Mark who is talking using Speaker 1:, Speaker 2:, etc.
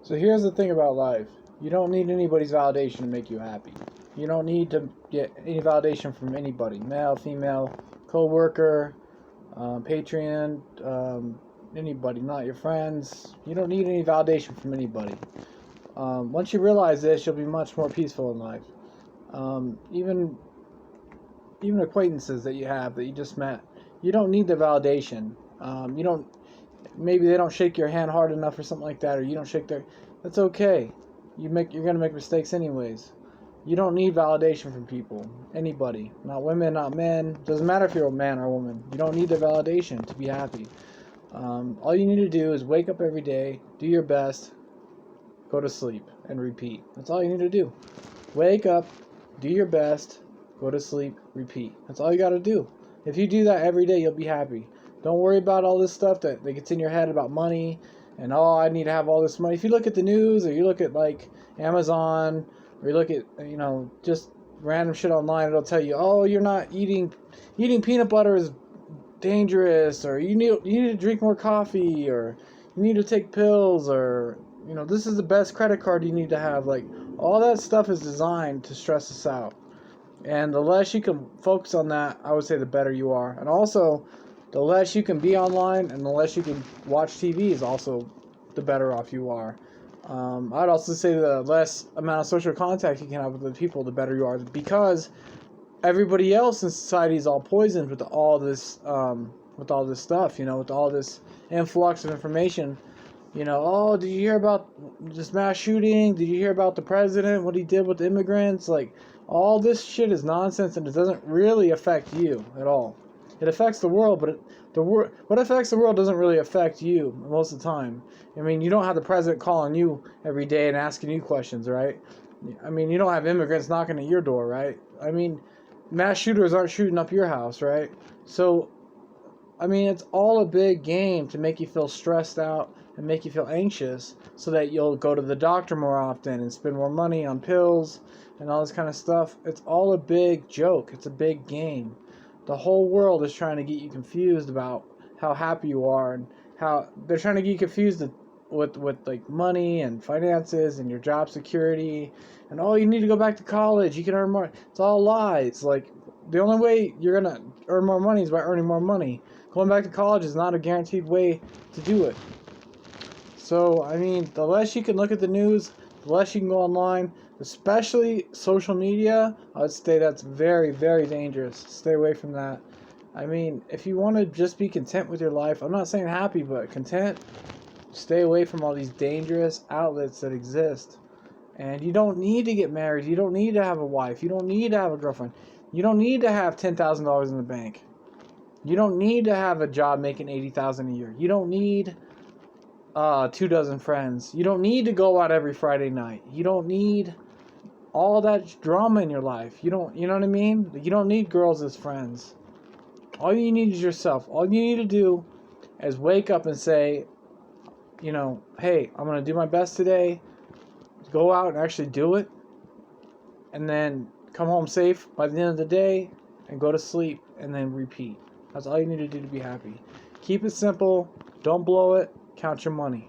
Speaker 1: So here's the thing about life. You don't need anybody's validation to make you happy. You don't need to get any validation from anybody, male, female, co-worker, Patreon, anybody, not your friends. You don't need any validation from anybody. Once you realize this, you'll be much more peaceful in life. Even acquaintances that you have that you just met, you don't need the validation. You don't. Maybe they don't shake your hand hard enough or something like that, or you don't shake their. That's okay. You're gonna make mistakes anyways. You don't need validation from people, anybody, not women, not men. Doesn't matter if you're a man or a woman. You don't need the validation to be happy. All you need to do is wake up every day, do your best, go to sleep, and repeat. That's all you need to do. Wake up, do your best, go to sleep, repeat. That's all you got to do. If you do that every day, you'll be happy. Don't worry about all this stuff that gets in your head about money and, oh, I need to have all this money. If you look at the news, or you look at like Amazon, or you look at, just random shit online, it'll tell you, oh, you're not eating peanut butter is dangerous, or you need to drink more coffee, or you need to take pills, or this is the best credit card you need to have. Like, all that stuff is designed to stress us out. And the less you can focus on that, I would say the better you are. And also, the less you can be online and the less you can watch TV is also the better off you are. I'd also say the less amount of social contact you can have with other people, the better you are. Because everybody else in society is all poisoned with all this stuff, with all this influx of information. Oh, did you hear about this mass shooting? Did you hear about the president, what he did with the immigrants? Like, all this shit is nonsense, and it doesn't really affect you at all. It affects the world, but what affects the world doesn't really affect you most of the time. I mean, you don't have the president calling you every day and asking you questions, right? I mean, you don't have immigrants knocking at your door, right? I mean, mass shooters aren't shooting up your house, right? So, I mean, it's all a big game to make you feel stressed out and make you feel anxious so that you'll go to the doctor more often and spend more money on pills and all this kind of stuff. It's all a big joke. It's a big game. The whole world is trying to get you confused about how happy you are, and how they're trying to get you confused with like money and finances and your job security, and, oh, you need to go back to college, you can earn more. It's all lies. Like, the only way you're gonna earn more money is by earning more money. Going back to college is not a guaranteed way to do it. So, I mean, the less you can look at the news, the less you can go online, especially social media. I would say that's very, very dangerous. Stay away from that. I mean, if you want to just be content with your life, I'm not saying happy, but content, stay away from all these dangerous outlets that exist. And you don't need to get married. You don't need to have a wife. You don't need to have a girlfriend. You don't need to have $10,000 in the bank. You don't need to have a job making $80,000 a year. You don't need 24 friends. You don't need to go out every Friday night. You don't need all that drama in your life. You know what I mean? You don't need girls as friends. All you need is yourself. All you need to do is wake up and say, hey, I'm going to do my best today. Go out and actually do it. And then come home safe by the end of the day and go to sleep and then repeat. That's all you need to do to be happy. Keep it simple. Don't blow it. Count your money.